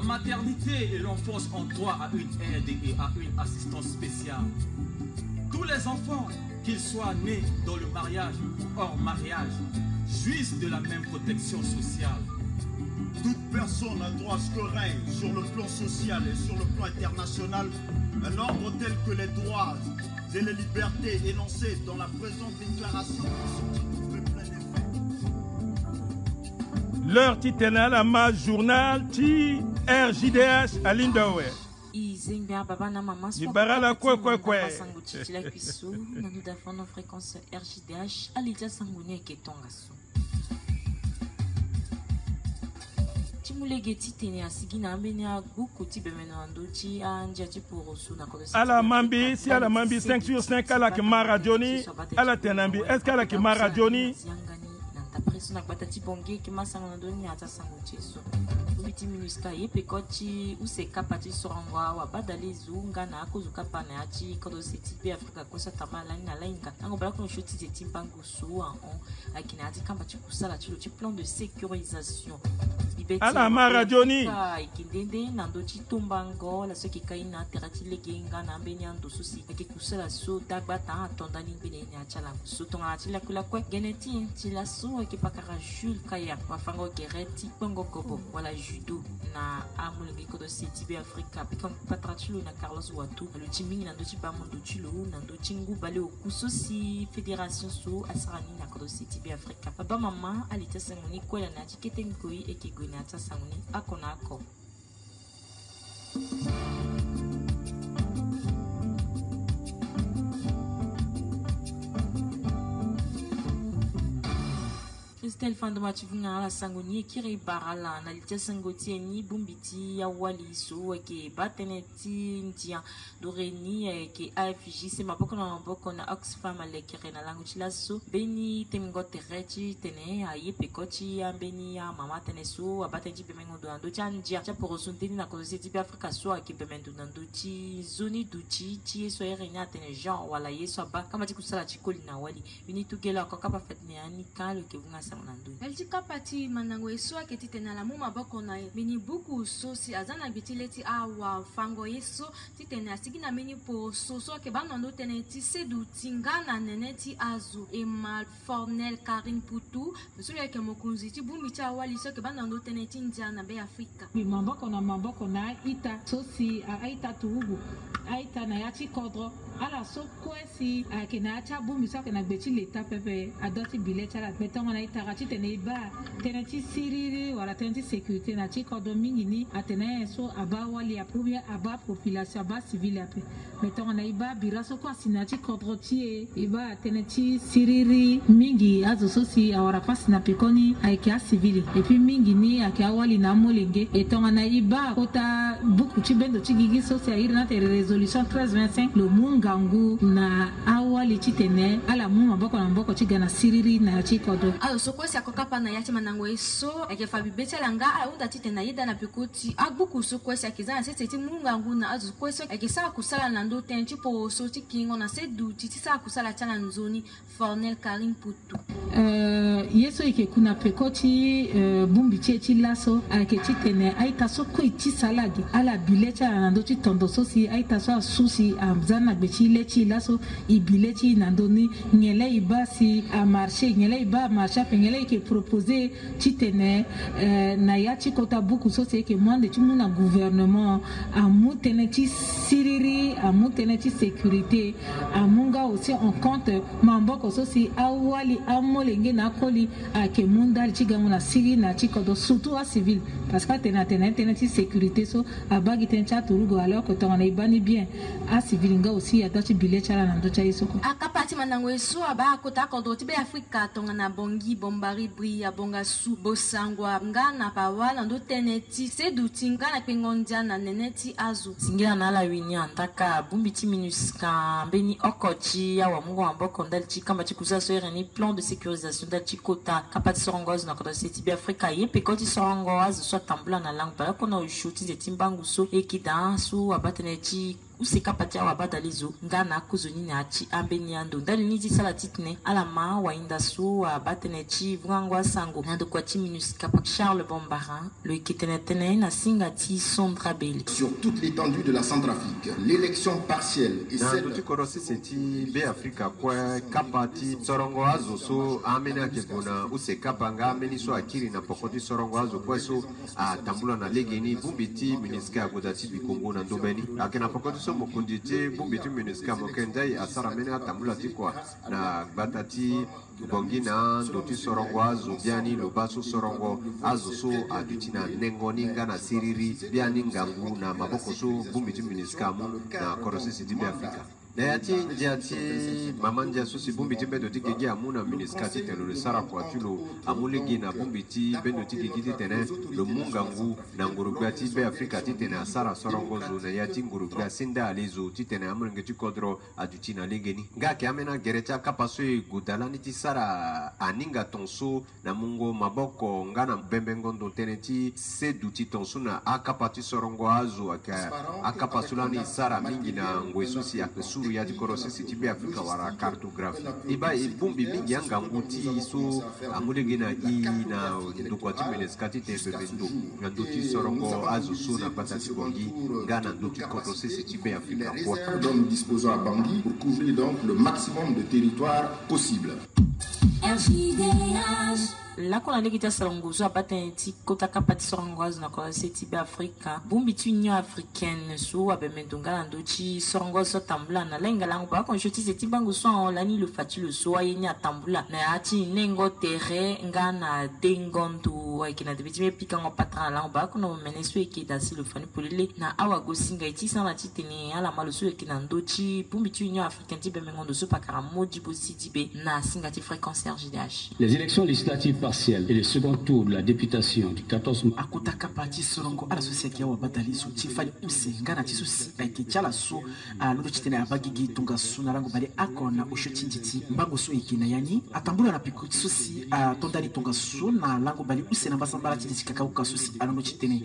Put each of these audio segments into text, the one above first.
maternité et l'enfance ont droit à une aide et à une assistance spéciale. Tous les enfants, qu'ils soient nés dans le mariage ou hors mariage, jouissent de la même protection sociale. Toute personne a droit à ce que règne sur le plan social et sur le plan international un ordre tel que les droits et les libertés énoncés dans la présente déclaration sont de plein effet. L'heure titenal à ma journal ti RJDH à Lindawe. Izenga baba na maman Ibarala quoi la cuisson na nous d'afon nos fréquences RJDH alija sangune ketonga so. Timulegeti tene asigina ambenia beaucoup ti bemeno andochi anja ti poroso na kodo. Ala mambi si ala mambi 5 sur 5 ala ke maradioni ala tenambi est-ce qu'ala ke maradioni pression na batati bonge ke masanga ndoni ata sangoche so ubiti minuska yepe kochi use kapati sorangwa wa badali zunga na akozuka pana achi kodo seti pe Afrika kosa tamala na lainga ngo bala ko shoti te timpangu so on akina ati kamba ti kusala ti le plan de sécurisation ala maradioni ikindende na ndoti tombango la soki kaina terati legenga na mbeni ando susi ake kusala so dagbata atondani bene ni achala so tonga ati la kula kwa geneti ti la so ake pakara Jules Kaya wafango gereti pongo kobo wala judo na amulenge kodo seti be Afrika pikon patratulo na Carlos Watu le timingi na ndoti ba mondo tulo na ndoti ngu bale okusosi fédération so asarani na kodo seti be Afrika baba mama alita sangoni kwela na tikete ngoi ekigoi na ta sangoni akona ako. Christelle Fandomatifunga la sangoni kiri barala na litia sangoti ni bumbiti ya wali so ke bateneti ntia doreni ke AFJ se maboko na Oxfam le kire na langu chila so beni temingo tereti tene aye pekoti ya beni ya mama teneso abatenji bemengo do ando chanjia cha porosunteni na kozeti be Afrika so ke bemendo ndo chi zoni duchi chi so erenya tene Jean wala yeso ba kama ti kusala chikoli na wali bini tugela ko kapa fatne ani kalo ke bunga Elji kapati manango yeso aketi tenala mu maboko na ye mini buku sosi azana bitileti awa fango yeso titena sigina mini po soso ke banondo teneti sedu tingana neneti azu e mal fornel Karin Putu musule ke mokunzi ti bumi cha wali so ke banondo teneti ndiana be Afrika maboko na ita sosi aita tuugu aita na yachi kodro ala so kwesi akina acha bumi so ke na gbeti leta pepe adoti bileta la metonga na ita rati teneba teneti siriri wala teneti sécurité na ti kodo mingi ni atene so aba wali apubia aba population aba civile ape metonga na iba biraso kwa sinati kodro ti iba teneti siriri mingi azo sosi awara pasi na pekoni aike civile et puis mingi ni ake wali na molenge etonga na iba kota buku ti bendo ti gigi sosi airi na te résolution 1325 le mungangu na awali ti tene ala mu maboko na mboko ti gana siriri na ti kodo ayo soko si akokapa na yati manango eso eke fabi beti langa aunda ti tena yida na pikoti agbuku soko si akizana se ti mungangu na azu kweso eke sa kusala na ndo ten ti po so ti kingo na se du ti sa kusala tala nzoni Fornel Karin Putu yeso eke kuna pekoti bumbi ti laso ake ti tene aita so ko ti salagi ala bileta na ndo ti tondo so si aita so susi amzana gbe ti le ti laso ibileti na ndo ni ngele ibasi a marché ngele iba marché ngele ke proposer ti tene na ya ti kota buku so se ke monde ti muna gouvernement amu tene ti siriri amu tene ti sécurité amunga aussi en compte mamboko so si awali amolenge na koli ake munda ti gamu na siri na ti kodo surtout a civil parce que tene ti sécurité so abagi tene cha turugo alors que tongana ibani bien a civil nga aussi ya ti bile chala na ndo cha isoko akapati manango eso aba kota kodo ti be Afrika tongana bongi bombari bria bonga su bosangwa ngana pawala ndo teneti sedu tingana pengondia na neneti azu singira na la wini antaka bumbi ti minuska beni okochi ya wa mungu amboko ndali ti kamba ti kusa so ni plan de sécurisation dal ti kota kapati sorongoz na kodo seti be Afrika ye pekoti sorongoz so tambula na langue para kono ushuti de timbangu so ekida su abatene ti useka patia wa batalizo ngana kuzoni na chi ambeniando ndali niti sala titne ala ma wa indasu wa batenechi vangwa sango nando kwa ti minusika pa Charles Bombarin le kitenetene na singati Sondra Beli sur toute l'étendue de la Centrafrique. L'élection partielle et celle de Korosi seti be Afrika kwa kapati sorongo azo so amena kebona useka panga ameni so akiri na pokoti sorongo azo kwa so atambula na legeni bumbiti minusika godati bikongo na ndobeni akena pokoti so mokunditi bumbiti minusika mokendai asara mena atambula tikwa na batati bongina doti sorongo azo biani lobaso sorongo azo so adutina nengoni ngana siriri biani ngangu na maboko so bumbiti minusika mu na Korosi seti be Afrika na yati njati mamanja so si bumbiti bedo tikegi amuna miniskati telo le sara kwa tulo amulegi na bumbiti bedo tikegi tene le mungangu na ngurugati be Afrika titene asara sorongo zo na yati ngurugati sinda alizo titene amulengeti kodro adutina legeni ngake amena gerecha kapaso gudalani ti sara aninga tonso na mungo maboko ngana bembengondo teneti seduti tonso na akapati sorongo azo akapasulani sara mingi na ngwesusi akesu ya di Korosi seti be Afrika wara cartographie iba ibumbi mingi anga nguti so amulegi na na ndokwati meneskati te bebendo ngandoti sorongo azo so na patati bongi ngana ndoti Korosi seti be Afrika kwa d'hommes disposant à Bangui pour couvrir donc le maximum de territoire possible. La qu'on a négocié Salongozo a battu kota kapati Sorongozo na Korosi seti be Afrika bumbiti Union africaine so abemendonga ndochi Sorongozo tambula na lenga lango ba kon joti seti bango so en lani le fati le so ayeni atambula na ati nengo terre ngana dengondo aikina debiti me pikango patra lango ba kono meneso ekidasi le fani polele na awa gosinga iti sana titene ala maloso ekina ndochi bumbiti Union africaine ti bemengondo so pakara modi bositi be na singati fréquence RGDH. Les élections législatives partielles et le second tour de la députation du 14 mai. Akutaka pati sorongo ala société ya wabatali so tifali usenga na tisusi aikichala so alodo chitena abagigi tunga suna rango bale akona ushotinjiti mbango so ikina yani atambula na piko tisusi tondani tunga suna lango bale usena basambala chiti kakauka susi alodo chitene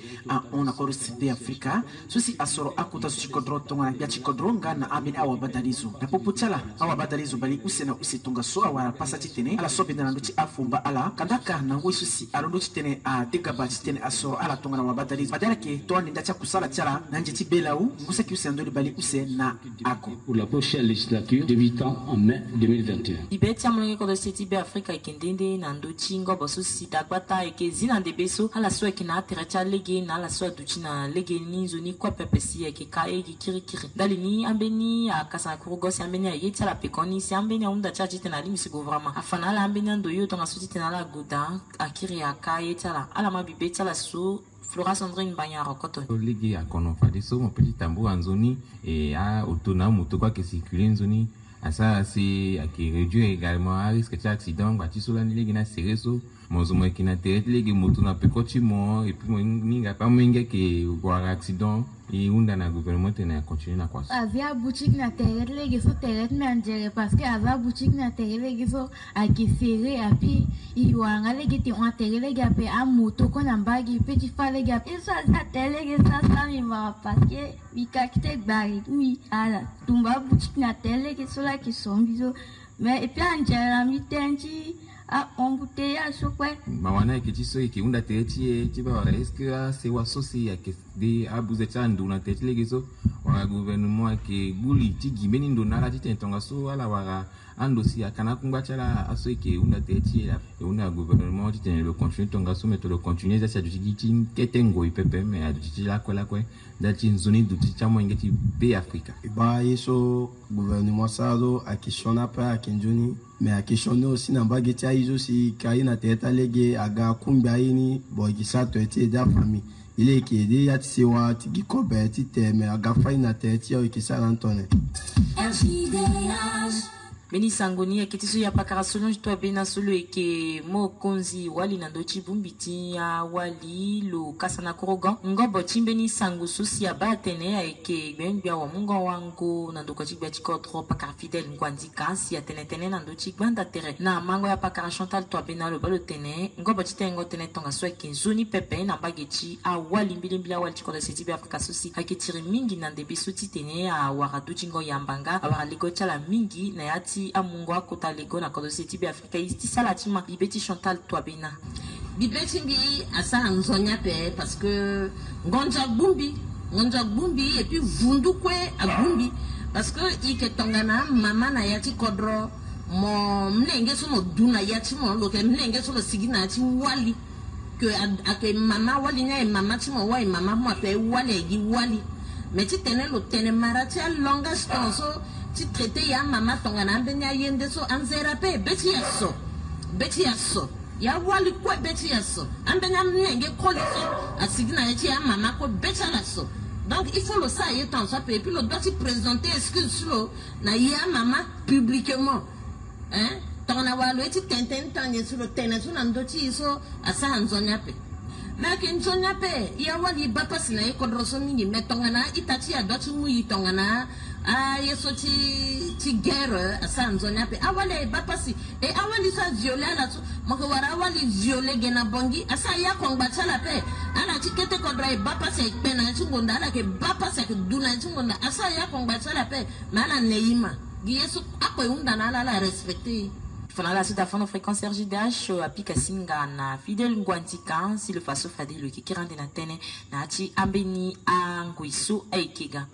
on Korosi be Afrika susi asoro akuta susi kodro tonga ya chikodro ngana abini awa badalizo na popuchala awa badalizo bale usena usitunga so awa pasa chitene ala sobe na ndochi afumba ala kandaka na ngwesusi alodo chitene tegaba chitene asoro ala tonga na wabadalizo badala ke toani ndacha kusala chala na njeti belau ngusaki usendoli bali usena ako pour la prochaine législature débutant en mai 2021. Ibetia mlenge Korosi seti be Afrika ikendende na ndochi ngobo susi dagbata ekezina ndebeso ala so ekina terecha lege na ala so aduchi na lege ni zoni kwa pepesi ekeka kirikiri dali ni ambeni akasa kurugosi ambeni yeti ala pekoni si ambeni unda chachi tena limisi vraiment afana ala ambeni ndo yo tonga suti tena la goda akiri aka yeti ala mabibe tala so Flora Sandrine Banyaro Koton. Ligi à Konofadiso, mon petit tambour en zone et à autonome, tout quoi qui circule en zone. À ça, c'est qui réduit également à risque d'accident. Bâti sur la ligue na sereso. Mon zomo qui n'a tête ligue moto na pe continuer et puis ninga pas minga qui voir accident. Et on a un gouvernement qui a continué à quoi. Avia boutique na terre les so terre mais en parce que avia boutique na terre les so a qui serré à puis il y a un les qui ont terre les gars à moto qu'on a bagui petit fa les gars et ça terre les ça il va parce que il cacte bari oui ala tumba boutique na terre les so là qui sont biso mais et puis en la mitenji embouteillage sur quoi mawana qui so qui unda teti ti ba est-ce que c'est wa sosi que de abuzecha nduna teti legezo wa gouvernement qui guli ti gimeni ndona la ti tentonga so ala wara andosi akana kumbachala aso que unda teti la unda gouvernement ti le continuer tonga so mettre le continuer ça du ti ketengo ipepe mais a ti la kwa dati nzoni du ti chamo ngeti be Afrika ba yeso gouvernement sado akishona pa akinjoni mais akishona aussi na bageti aizo si kaina teta lege aga kumba ini boy sato eti da famille il est qui est ya ti wa ti gikobeti te mais aga faina teti o ki salantone. Beni sangoni ekitisu ya pakara solo njitwa bena solo eke mo konzi wali na dochi bumbiti ya wali lo kasana korogan ngobo chimbeni sangu susi ya batene ya eke benbia wa mungo wango na doko chibia chikodro pakara fidel ngwandi kasi ya tenetene na dochi gbanda tere na mango ya pakara Chantal twa bena lo balo tene ngobo chitengo tene tonga so eke zoni pepe na bagechi a wali mbili wali chikoda seti bia Afrika susi akitiri mingi na debisu titene ya waraduchi ngo yambanga awara ligo chala mingi na yati amungo akota lego na kodo seti bi Afrika isti salatima bibeti Chantal Twabena bibeti bi asa nzonya pe parce que ngonja bumbi et puis vundu kwe agumbi parce que ike tongana mama na yati kodro mo mnenge so mo duna yati mo lo ke mnenge so lo sigina ati wali que ake mama wali nya mama ti mo wa mama mo pe wali gi wali mais ti tene lo tene marati a longa so ti traité ya mama tongana mbenya yende so anzera pe beti yaso ya wali kwa beti yaso ambenya mnenge koli so asigna ya mama ko beti yaso donc il faut le ça y est en ça et puis le doit se présenter excuse sur na ya mama publiquement hein tongana walo ti tenten tanye sur le tennis so nando ti so asa anzonya pe mais kin zonya pe ya wali bapasi na ko droso mingi metongana itati ya doit mu yitongana yeso ti guerre asanzonya pe awale bapasi e awali sa violer la moko wara awali violer gena bongi asa ya kongbacha la pe ana tikete ko drai bapasi pe na chungonda ala ke bapasi ke duna chungonda asa ya kongbacha la pe mana neima yeso apo unda na la respecter Fana la suite à fond fréquence RJDH apika singa na fidèle ngwantika si le faso fadi le kikirande na tene na ati ambeni anguisu aikega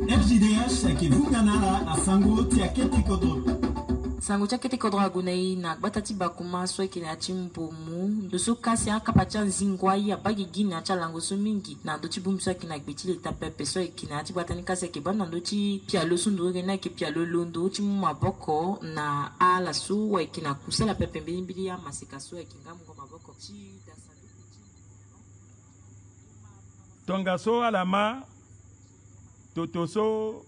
RJDH ki vunganala asango ti aketi kodro sango cha kete kodro agunai na batati bakuma so ki na ati mbomu ndoso kasi akapacha nzingwai abagi gina cha lango so mingi na ndoti bumso ki na gbeti le tapepe so ki na ati batani kasi ke bana ndoti pialo sundu na ki pialo londo ti maboko na ala su wa ki na kusela pepe mbili ya masika so ki ngamu maboko ti dasa tonga so alama totoso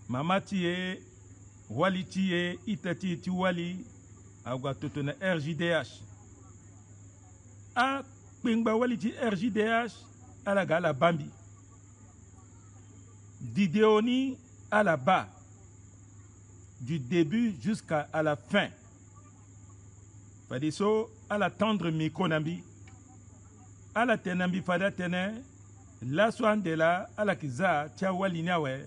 mama tie wali tie itati ti wali agwa toto na RJDH a pingba wali ti RJDH ala gala bambi Dideoni à la bas du début jusqu'à la fin fadiso à la tendre mikonambi à la tenambi fada tene la soandela à la kiza tia walinawe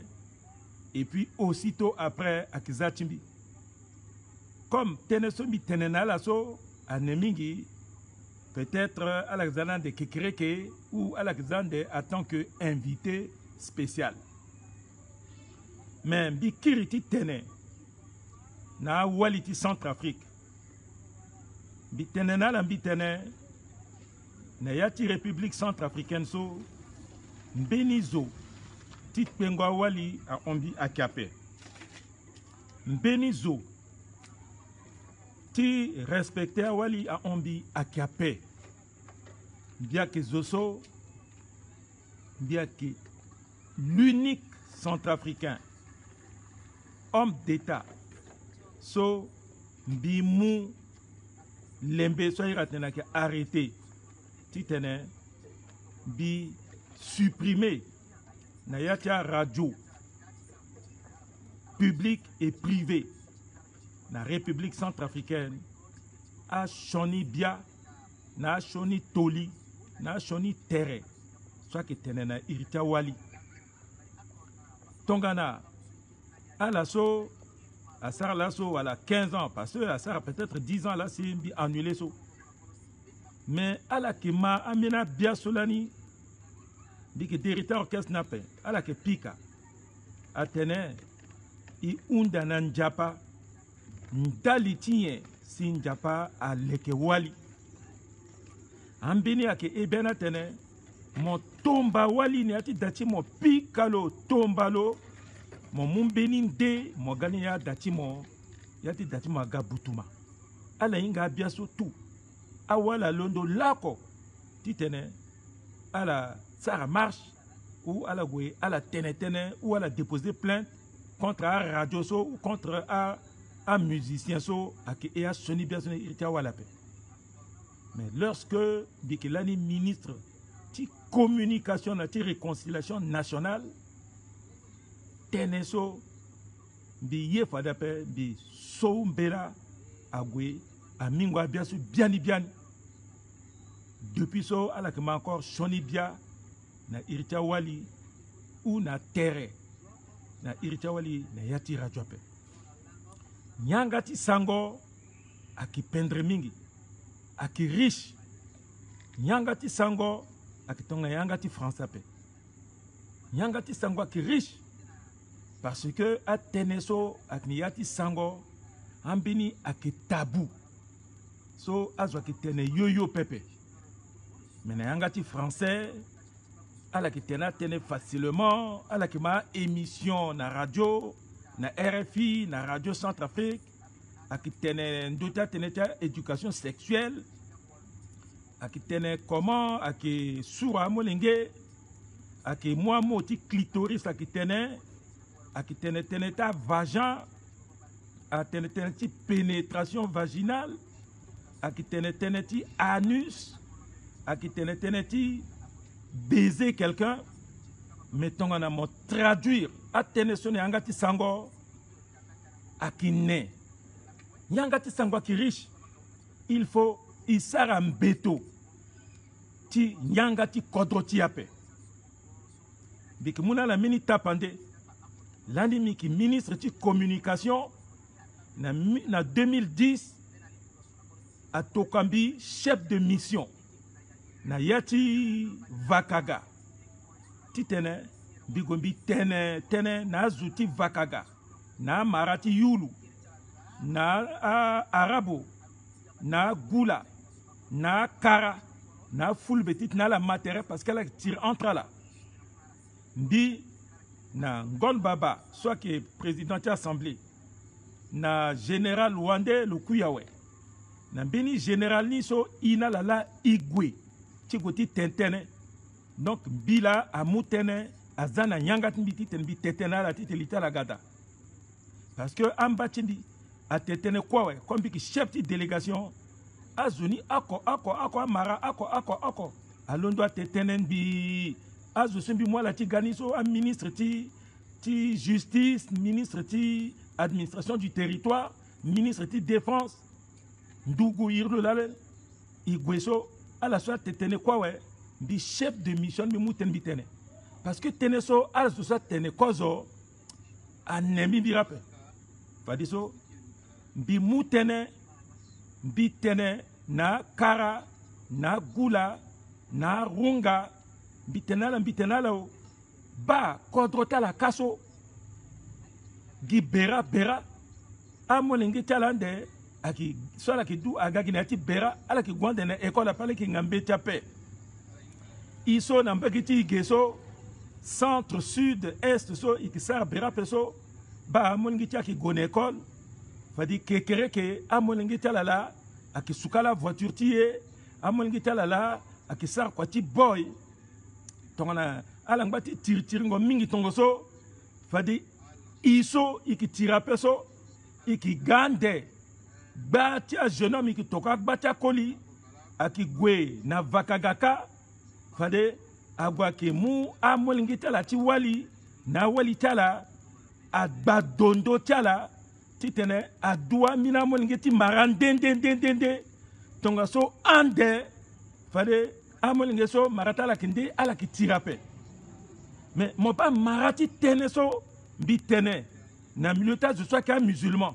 et puis aussitôt après à kiza timbi comme tenesombi tenena la so anemingi peut-être à la kiza de Kekereke ou à la kiza de en tant que invité spécial mais bikiriti tene na waliti Centrafrique bitene na la bitene na yati République centrafricaine so mbenizo tit pengwa wali a ombi akape mbenizo ti respecter wali a ombi akape bien que zoso bien que l'unique centrafricain homme d'État so bimu lembe so iratena ke arrêté titene bi supprimer na yatia radio publique et privée na République centrafricaine a choni bia na choni toli na choni terre soit que tenena irita wali tongana à l'assaut, à Sarah l'assaut, à la 15 ans, parce que à Sarah peut-être 10 ans là, c'est annulé ça. Mais à la Kema, Amina Bia Solani, dit que directeur orchestre n'a pas, à la que Pika, Atene, i Undanan Japa, Ndalitien, Sin Japa, à Lekewali. Ambini à que Eben Atene, mon tomba wali ni ati dati mon Pikalo tombalo. Mon mumbeni de mo gani ya dati mo yati dati mo gabutuma ala inga biaso tu awala londo lako titene ala Sarah marche ou ala gwe ala tenetene ou ala déposer plainte contre un radio so ou contre un musicien so et à Sony bien sonné irrité à la paix. Mais lorsque Bikelani ministre de communication et réconciliation nationale, Teneso bi fada pe bi soumbera agwe amingwa biasu bien depuis so ala que encore Sony bia na irrité wali ou na terre na irrité wali na yati radio pe nyangati sango akipendre mingi aki riche nyangati sango akitonga nyangati français pe nyangati sango aki riche parce que a teneso akniyati sango ambini aki tabou so azwa ki tene yoyo pepe mais nyangati français ala ki tene facilement ala ki ma émission na radio na RFI na radio Centrafrique aki tene ndota tene éducation sexuelle aki tene comment aki sura molenge aki moi moti clitoris aki tene ta vagin a tene ti pénétration vaginale aki tene ti anus aki tene ti baiser quelqu'un mettons on a mo traduire a tene sonne angati sango akine nyangati sango ki riche il faut isara mbeto ti nyangati kodroti ape biki muna la mini tapande landi miki ministre ti communication na 2010 a tokambi chef de mission na yati vakaga ti tene bigombi tene na zuti vakaga na marati yulu na arabo na gula na kara na fulbetit na la matériel parce qu'elle tire entre là ndi na ngon baba soit que président de l'assemblée na général Wande Lukuyawe na bini général ni so ina la igwe tigoti tentene donc bila amutene azana nyangat mbiti tenbi tetena la titelita la gada parce que ambachindi a tetene kwawe comme ki chef de délégation azuni ako amara ako alondo tetene bi azusumbi moi la tiganiso a ministre ti justice ministre ti administration du territoire ministre ti défense ndugu irlo lalen igweso ala soit tetene kwawe bi chef de mission bi muten bitene parce que teneso ala soit tene kozo anemi bi rappel fadiso bi mutene bi tene na kara na gula na runga bitenala o ba kodrota la kaso gi bera amolingi talande aki sola ki du agagi na ti bera ala ki gwande na école pale ki ngambe tape iso na mbagiti geso centre sud est so ikisar bera peso ba amolingi ti aki gone école fadi kekere ke amolingi talala aki sukala voiture tie amolingi talala aki sar kwati boy tongana alangbati tiriringo mingi tongoso fadi iso iki tirapeso iki gande bati a jeune homme iki toka bati a koli aki gwe na vakagaka fade agwa ke mu amolingi tala ti wali na wali tala agbadondo tala titene adua mina amolingi ti marandendendendende tongaso ande fade amolingi so maratala kinde ala ki tirape mais mon pas marati tene so bi tene na milita je sois qu'un musulman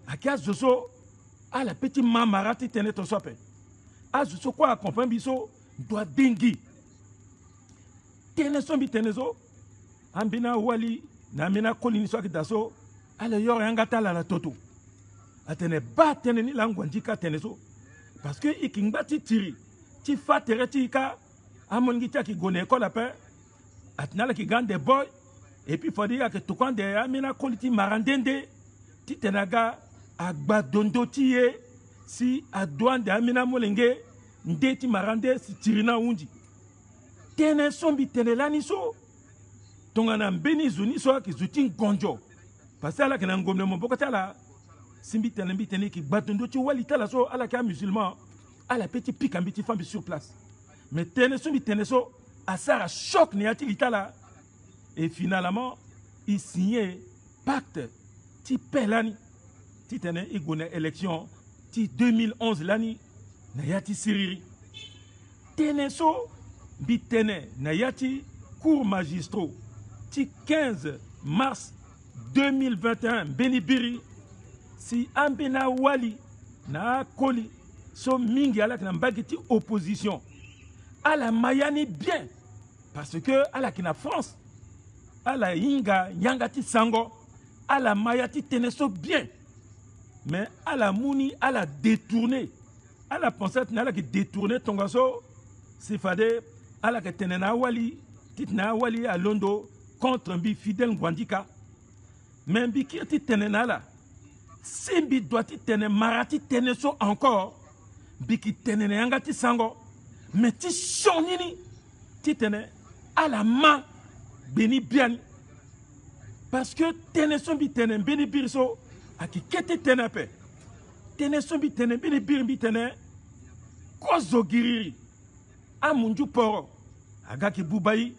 akia zoso ala petit marati tene to sope a zoso quoi accompagne biso doit dengi tene so bi tene so ambina wali na mina kolini so kidaso ala yor yangata la toto atene ba tene ni langwandika tene so parce que ikingbati tiri ti fatere ti ka amongi ti ki gone école après atinala ki gande boy et puis faut dire que tout quand de amina koliti marandende ti tenaga agbadondo ti ye si adouane de amina molenge nde ti marande si tirina unji tene sombi tene lani so tongana mbeni zuni so ki zuti ngonjo parce que ala kana ngomne mo bokata la simbi tene ki batondo ti wali tala so ala ka musulman ala petit pic en petit femme sur place mais tene so à Sarah choc néati litala et finalement il signé pacte ti pelani ti tene igone élection ti 2011 lani na yati siriri tene so bi tene na yati cours magistraux ti 15 mars 2021 benibiri si ambena wali na koli so mingi ala na mbagiti opposition ala mayani bien parce que ala kina France ala yanga ti sango ala mayati teneso bien mais ala muni ala détourné ala pensé ala ki détourné tongaso c'est fade ala ke tenena wali titna wali à Londo contre mbi Fidel Ngwandika mais mbi kirti tenena la simbi doit tene marati teneso encore biki tenene yanga ti sango mais ti shonini ti tene à la main beni bien parce que teneso bi tene beni birso aki kete tenepe teneso bi tene beni birbi tene kozo giriri amunju poro agaki bubai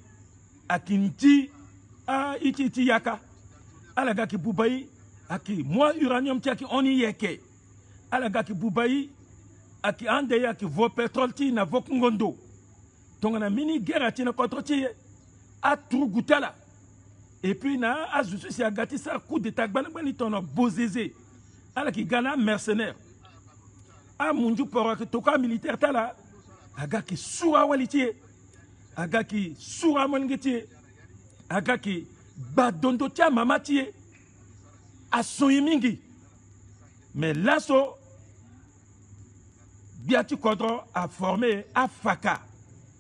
akinti a iti yaka alagaki bubai aki moi uranium ti aki oni yeke alagaki bubai aki ande yaki vo pétrole ti na vo kungondo tongana mini guerre ti na contre ti a trugutala et puis na azusu si agati sa coup d'état gbangbani tono bozeze alaki gana mercenaire a munju poro ki toka militaire tala agaki sura waliti agaki sura mongeti agaki badondo tia mamati asoyi mingi mais lasso biati kodro a formé a faka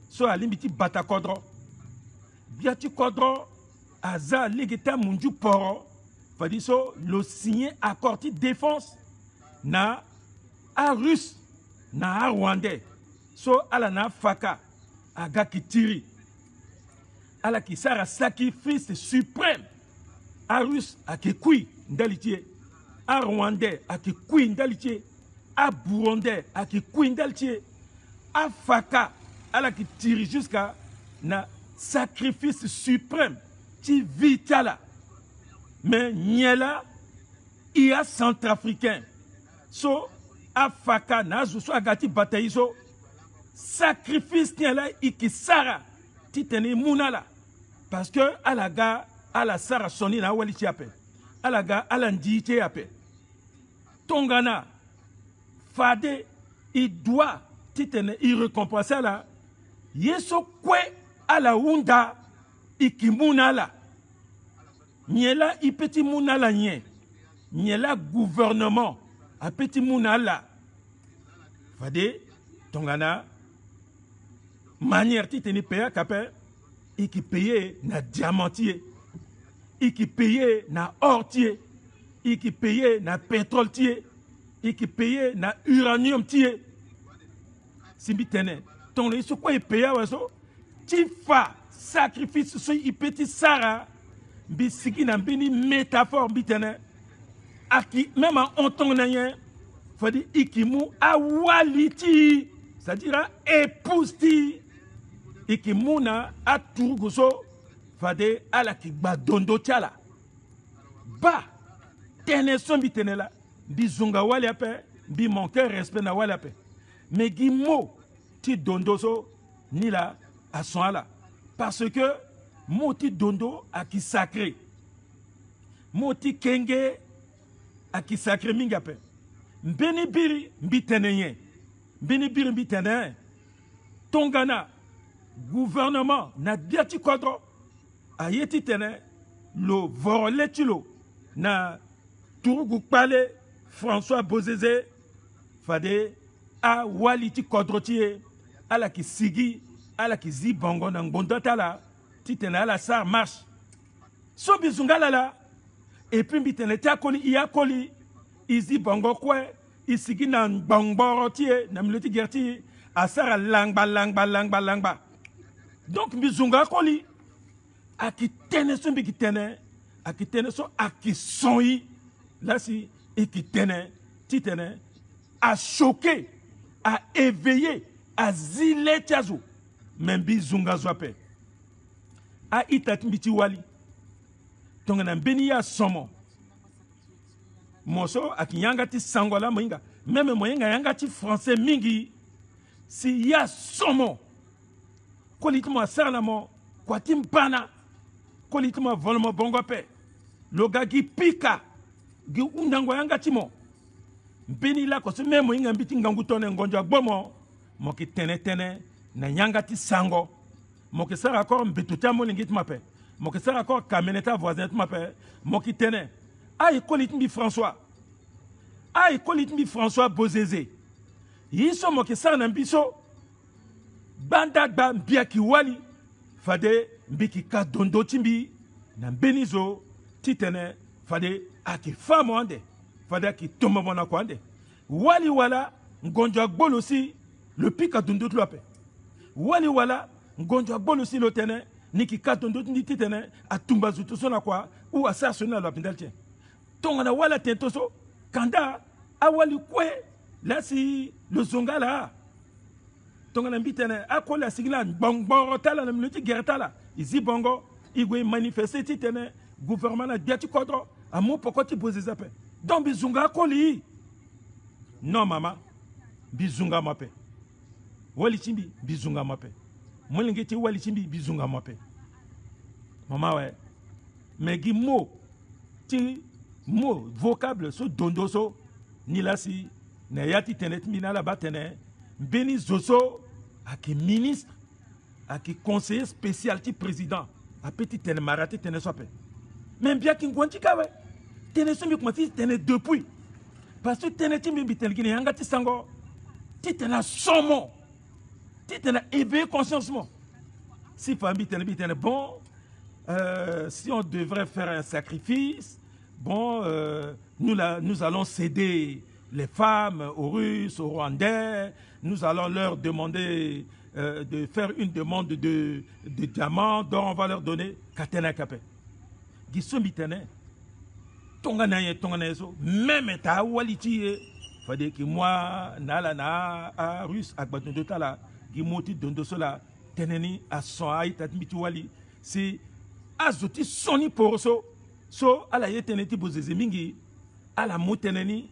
so alimbiti bata kodro biati kodro aza legeta munju poro fadiso lo signé accord de défense na a russe na a rwandais so ala na faka agaki tiri ala ki sara sacrifice suprême a russe akekui ndalitie a rwandais akekui ndalitie a burundais akekui ndalitie a faka ala ki tiri jusqu'à na sacrifice suprême ti vitala mais nyela ia centrafricain so a faka na zo so agati bataille so sacrifice nyela ikisara ti tene munala parce que alaga ala sara soni na wali ti ape alaga ala ndi ti ape tongana fade il doit ti tene i récompenser la yeso kwe ala unda ikimunala nyela i petit munala nyela gouvernement a petit munala fade tongana manière ti tene paya kape et qui payait na diamantier, et qui payait na ortier, et qui payait na pétrole tier, et qui payait na uranium tier. Simbi tene, ton le so quoi payé waso, ti fa sacrifice so i petit sara, bi siki na bini métaphore bi tene, aki même en ton nayen, fadi ikimu awaliti, c'est-à-dire épouse ti. Et qui mouna a turguso fade ala ki badondo tiala ba tene sombi tene la bi zunga wali ape bi manquer respect na wali ape mais gi mo ti dondo so ni la a son ala parce que mo ti dondo a ki sacré mo ti kenge a ki sacré mingi ape mbeni biri mbi tene yen mbeni biri mbi tene tongana gouvernement na biati kodro a yeti tene lo vorletilo na turugu pale François Bozeze fade a waliti kodro tie ala ki sigi ala ki zi bongo na ngondota la ti tene ala sar marche so bizungala la et puis mbi tene ta koli iya koli izi bongo kwe isigi na ngbongboro tie na mleti gerti a sara langba donc bizunga koli aki tene sombi ki tene akitene so akisonyi là si ekitene titene a choqué, a éveillé, a zilé tiazo membi zunga zwape a itat mbiti wali tongana mbeni ya somo moso akinyanga ti sangola moinga meme moinga yanga ti français mingi si ya somo kolitimo sarla mo kwati mpana kolitimo volmo bongo pe loga gi pika gi undango yanga timo mbeni la koso meme moinga mbiti ngangu tone ngonjo gbomo moki tene na nyanga ti sango moki sara encore mbetuta molingi ti mape moki sara encore kameneta voisin ti mape moki tene ay kolitimi François ay kolitimi François Bozeze yiso moki sara na mbiso banda gba mbia ki wali fade mbiki ka dondo timbi na mbenizo titene fade aki famo ande fade aki tombo mona ko ande wali wala ngonjo gbolo si le pika dondo tlope wali wala ngonjo gbolo si lo tene niki ka dondo ndi titene atumba zutu sona kwa ou asa sona lo pindalche tonga na wala tentoso kanda awali kwe la si le zongala tonga na mbitene akola sigla bongo tala na minuti gertala izi bongo igwe manifester titene gouvernement na diati kodro amo pokoti bozezape donc bizunga akoli non mama bizunga mape wali chimbi bizunga mape molingeti wali chimbi bizunga mape mama we megi mo ti mo vocable so dondoso ni lasi na yati tenet minala batene beni zoso aki ministre aki conseiller spécial ti président a petit tene marati tene sope même bien ki ngwanti kawe tene so mi kumati tene depuis parce que tene ti mi bitene gine yanga ti sango ti tene somo ti tene éveillé consciencement si famille tene bon si on devrait faire un sacrifice bon nous allons céder les femmes aux Russes, aux Rwandais, nous allons leur demander de faire une demande de diamants, dont on va leur donner Katena Kapé. Gissomitene, Tonganaye, Tonganeso, même ta waliti, fallait que moi, na russe, à Baton de Tala, Gimoti Dondosola, Teneni, à Soaï, Tatmituali, c'est Azoti Soni Poroso, so, à la Yeteneti Bozemingi, à la Mouteneni,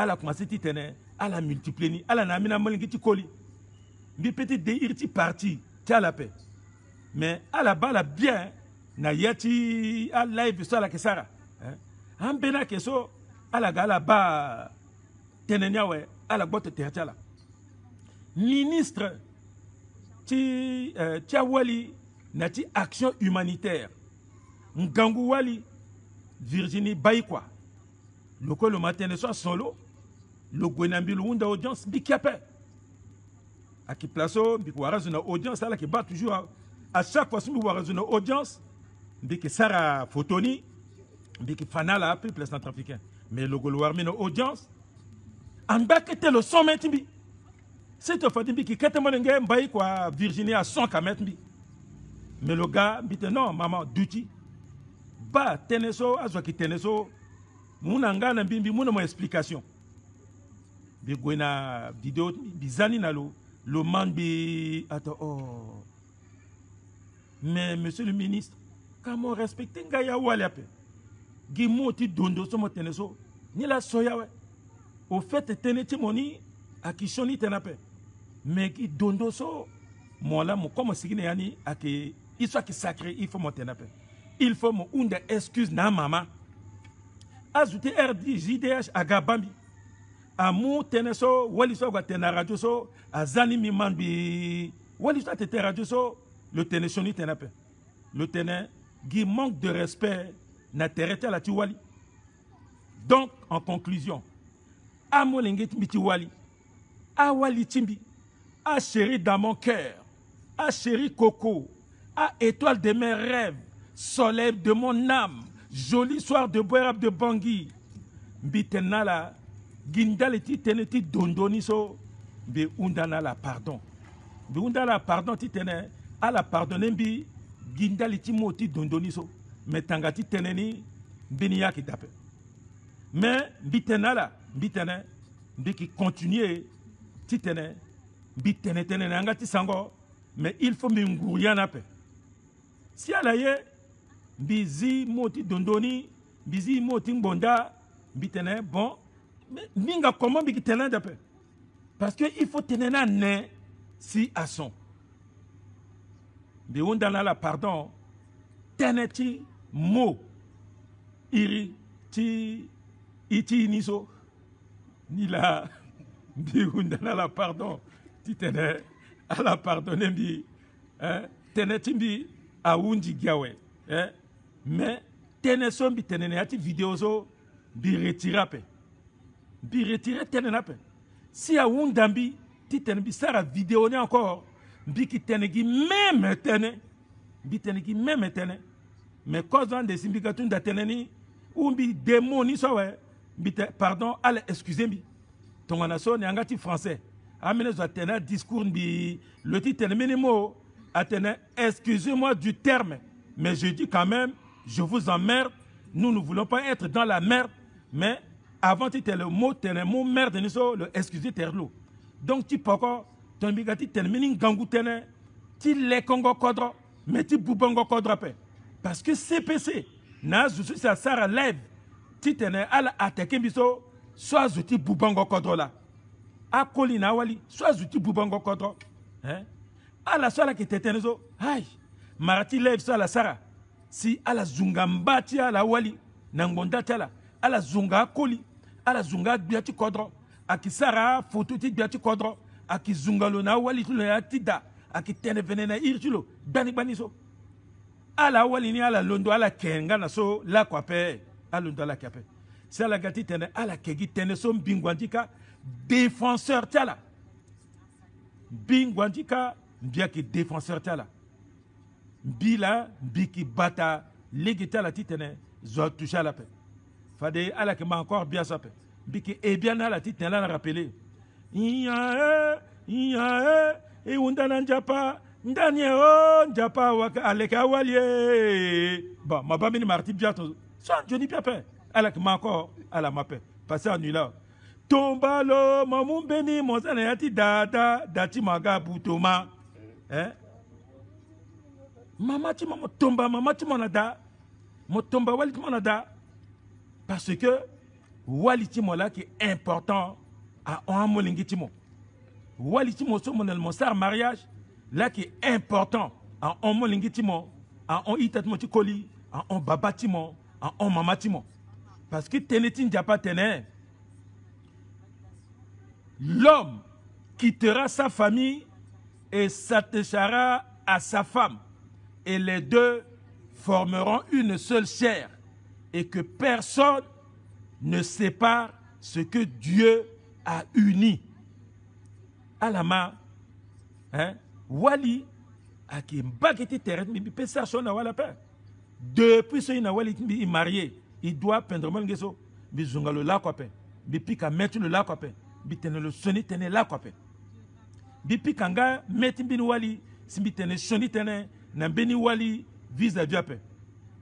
à la commencé titene à la multiplier à la namina molingiti koli bi petit de irti parti tia la paix mais à la bala bien na yati à live so la kesara hein bena keso à la gala ba tenenia we à la botte tertiala ministre ti tia wali na ti action humanitaire ngangu wali Virginie Baïkwa loko le matin soit solo le gwenambilu unda audience bikiape à qui placeau biku warazuna audience là qui bat toujours à chaque fois que warazuna audience biki sara photoni biki fanala peuple centrafricain mais le golo warmino audience en bas que le son metimbi c'est au fait biki kete monenge mbai kwa Virginie à 100 km bi mais le gars bite non maman duty ba teneso azwa ki teneso muna ngana bimbi muna mo explication bi gwena vidéo bizani na lo man bi attends oh mais monsieur le ministre comment respecter ngaya walape gi moti dondo so mo teneso ni la soya we au fait teneti moni akishoni tenape mais gi dondo so mo la mo comme sigine yani ake iso ki sacré il faut mo tenape il faut mo unda excuse na mama ajouter RDJDH à Gabambi. Amu teneso, waliso ga tena radio so, azani mi manbi, waliso tete radio so, le tenesioni tenape. Le tene, qui manque de respect, na terete la tiwali. Donc, en conclusion, amo lengeti mitiwali, a wali timbi, a chéri dans mon cœur, a chéri coco, a étoile de mes rêves, soleil de mon âme, joli soir de Boerab de Bangui. Bitenala, Gindaleti teneti dondoni so, be undana pardon. Be undala pardon titene, ala pardonner bi, Gindaleti moti dondoni so. mais tangati teneni bini yaki dape mais bitenala bitene biki continuer titene bitene tene ngati sango mais il faut minguriana pe si alaye bizi moti dondoni bizi moti mbonda bitene bon mais minga comment biki tene dape parce que il faut tenena ne si à son bi undana la pardon teneti mo iri ti iti niso ni la bi undana la pardon ti tene ala pardonner bi teneti bi awundi giawe mais tene so bi tenene ati vidéo so bi retirape bi retirer tenena pe si awundambi ti tene bi sara vidéo ni encore bi ki tene gi même tene bi tene gi même tene mais cause de simbikatun da tene ni umbi démon ni so we bi pardon allez excusez-moi ton anaso ni angati français amene zo tene discours bi le ti tene minimo atene excusez-moi du terme mais je dis quand même je vous emmerde nous ne voulons pas être dans la merde mais avant tu le mot tene mot merde ni so le excusez terlo donc tu poko ton bigati tene mini gangu tene ti le kongo kodro mais ti bubongo kodro pe parce que CPC na zusu sa sara live ti tene ala ateke biso soit zuti bubongo kodro la akoli na wali soit zuti bubongo kodro ala swala ki tetene zo hay marati live so ala sara si ala zunga mbati ala wali na ngonda tala ala zunga akoli ala zunga biati kodro akisara photo ti biati kodro akizungalo na wali tulo ya tida akitene venena irtulo bani bani so ala wali ni ala londo ala kenga na so la kwape alondo ala kape si ala gati tene ala kegi tene so mbingwandika défenseur tala bingwandika mbiaki défenseur tala bila biki bata legitala titene zo toucha la paix fade ala ke ma encore bien ça paix biki et bien ala titene la rappeler e undana njapa ndani o njapa waka aleka walie bon ma ba mini marti biato so Johnny Piapé ala ke ma encore ala ma paix passer en nuit là tombalo mamumbeni mozana yati dada dati maga butoma mama ti mo tomba mama ti monada mo tomba wali ti monada parce que wali ti mo là qui est important à on molingi ti mo wali ti mo so monel mo sar mariage là qui est important à on molingi ti mo à on itat mo ti koli à on baba ti mo à on mama ti mo parce que teneti njapa tene l'homme quittera sa famille et s'attachera à sa femme et les deux formeront une seule chair et que personne ne sépare ce que Dieu a uni. Alama, wali a qui mbageti terre mi pe sa na wala pa. Depuis ce ina wali mi marié, il doit peindre mon gesso, bi zungalo la ko pe, bi pika mettre le la ko pe, bi tene le soni tene la ko pe. Bi pika nga metti bin wali, si bi tene soni tene na beni wali vis-à-vis après.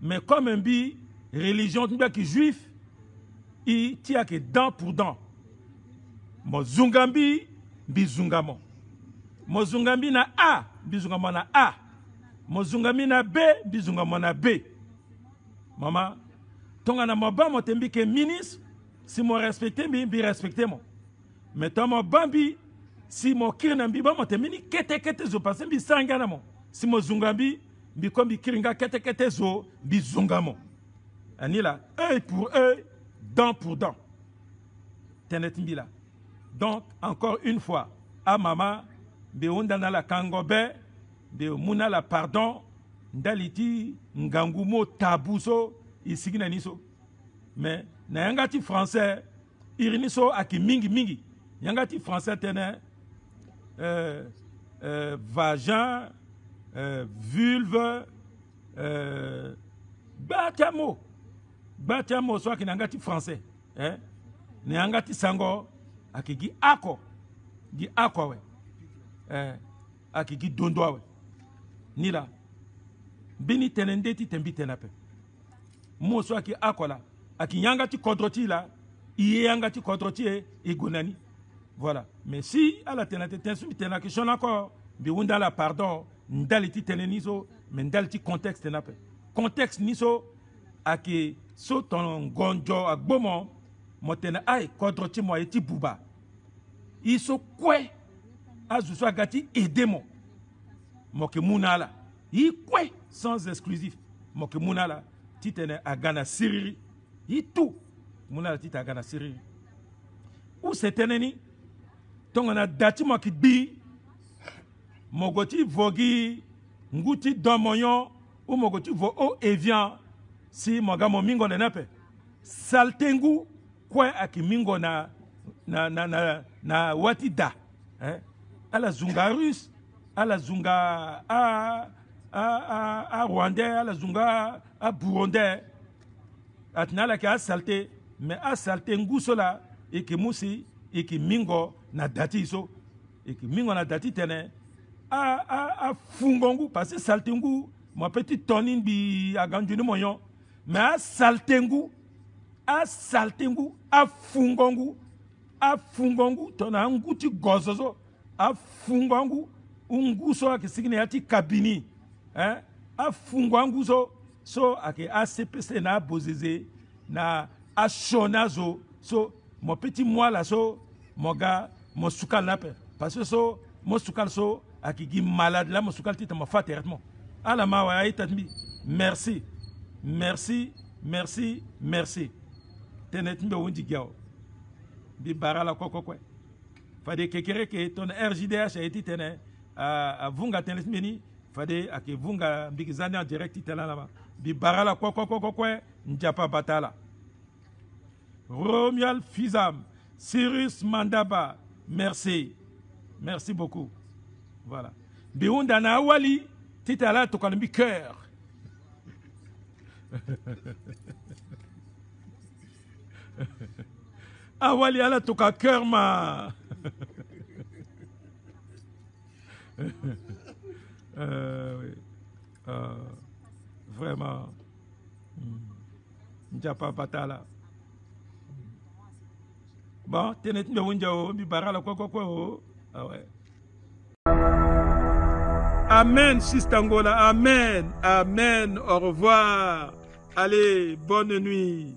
Mais comme un bi religion qui juif, il tient que dent pour dent. Mo zungambi bi zungamo. Mo zungambi na A bi zungamo na A. Mo zungambi na B bi zungamo na B. Maman, tonga na mo ba mo tembi ke ministre, si mo respecte bi respecte mo. Mais ton mo bambi si mo kirna bi ba mo tembi ni kete zo passe bi sanga mo. Si mo zungambi bi comme bi kiringa kete zo bi zungamo. Anila œil pour œil, dent pour dent. Tenet mbila. Donc encore une fois, à maman be ondana la kangobe be muna la pardon ndaliti ngangumo tabuso isigina niso. Mais na yangati français iriniso aki mingi yangati français tene vagin vulve Batiamo soit qui n'angati français n'angati sango akigi ako gi ako we akigi dondo we ni la bini tenendeti tembi tenape moso aki akola aki yanga ti kodroti la iye yanga ti kodroti e gonani voilà mais si ala tenate tensu tena ki shona ko bi wunda la pardon ndali ti teneniso mais ndali ti contexte nape contexte niso aki so ton gonjo agbomo motena ay kodroti mo eti buba iso kwe azuso agati edemo moke munala yi kwe sans exclusif moke munala titene agana siriri yi tout munala tita agana siriri ou seteneni tongana dati moki bi mogoti vogi nguti domoyon ou mogoti vo o evian si moga mo mingo na nape saltengu kwe aki mingo na wati da ala zunga russe ala zunga a rwandais ala zunga a burundais atinala ki a salte mais a salte ngusola eki musi eki mingo na dati so eki mingo na dati tene a fungongu parce que salte ngu mo petit tonin bi aganjuni moyon mais a salte ngu a fungongu tona nguti gozozo a fungongu unguso akisigine yati kabini a fungongu so ake ACPC na bozeze na ashonazo so mon petit moi là so moga mo sukal nape parce que so mo sukal so akigi malade là mo sukal tita mo fa traitement ala ma wa aitatmi merci tenet mbe wundi gao bi barala kokokwe fade kekere ke ton RJDH a été tene a vunga tenet meni fade ake vunga mbikizani en direct tela lama bi barala kokokwe njapa batala Romuald Fizam Cyrus Mandaba merci beaucoup voilà bi wunda na wali titala to kalbi cœur awali ala toka cœur ma oui. Vraiment njapa patala bon tenet mbe wunja o bi barala ko ah ouais. Amen Sister Angola, amen, au revoir, allez, bonne nuit.